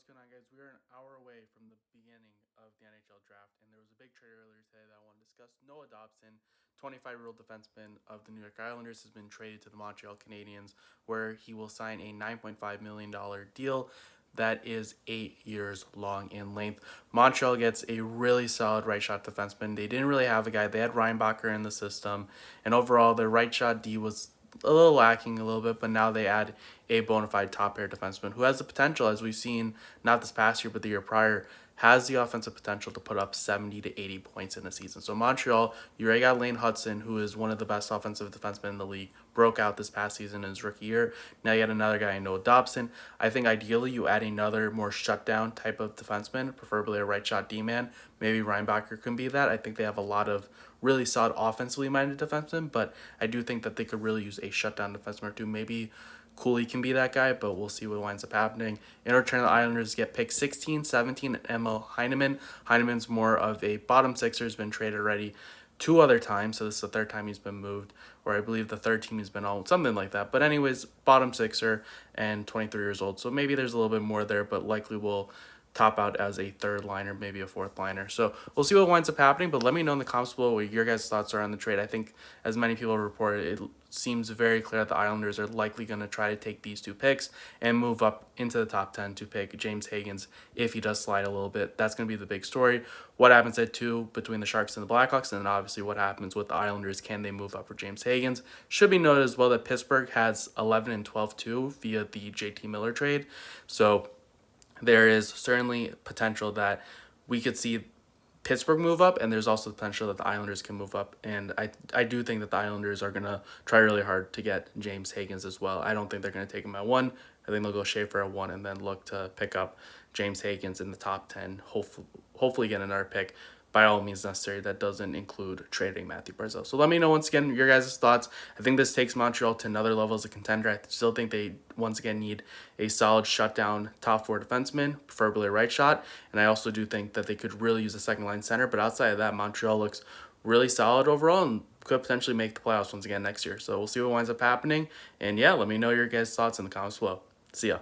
what's going on, guys? We are an hour away from the beginning of the NHL draft, and there was a big trade earlier today that I want to discuss. Noah Dobson, 25-year-old defenseman of the New York Islanders, has been traded to the Montreal Canadiens, where he will sign a $9.5 million deal that is 8 years long in length. Montreal gets a really solid right shot defenseman. They didn't really have a guy. They had Reinbacher in the system, and overall, their right shot D was a little lacking a little bit, but now they add a bona fide top pair defenseman who has the potential, as we've seen not this past year but the year prior, has the offensive potential to put up 70 to 80 points in a season. So Montreal, you already got Lane Hudson, who is one of the best offensive defensemen in the league, broke out this past season in his rookie year. Now you got another guy in Noah Dobson. I think ideally you add another more shutdown type of defenseman, preferably a right shot D-man. Maybe Reinbacher can be that. I think they have a lot of really solid offensively minded defensemen, but I do think that they could really use a shutdown defenseman or two. Maybe Cooley can be that guy, but we'll see what winds up happening. In return, the Islanders get pick 16, 17, and Emil Heineman. Heineman's more of a bottom sixer, has been traded already two other times, so this is the third time he's been moved, or I believe the third team he's been on, something like that. But anyways, bottom sixer and 23 years old, so maybe there's a little bit more there, but likely will top out as a third liner, maybe a fourth liner. So we'll see what winds up happening, but let me know in the comments below what your guys' thoughts are on the trade. I think, as many people reported, it seems very clear that the Islanders are likely going to try to take these two picks and move up into the top 10 to pick James Higgins if he does slide a little bit. That's going to be the big story. What happens at 2 between the Sharks and the Blackhawks, and then obviously what happens with the Islanders. Can they move up for James Higgins? Should be noted as well that Pittsburgh has 11 and 12 too via the JT Miller trade. So there is certainly potential that we could see Pittsburgh move up, and there's also the potential that the Islanders can move up. And I do think that the Islanders are going to try really hard to get James Higgins as well. I don't think they're going to take him at 1. I think they'll go Schaefer at 1 and then look to pick up James Higgins in the top 10, hopefully get another pick by all means necessary. That doesn't include trading Matthew Barzal. So let me know once again your guys' thoughts. I think this takes Montreal to another level as a contender. I still think they once again need a solid shutdown top 4 defenseman, preferably a right shot. And I also do think that they could really use a second line center. But outside of that, Montreal looks really solid overall and could potentially make the playoffs once again next year. So we'll see what winds up happening. And yeah, let me know your guys' thoughts in the comments below. See ya.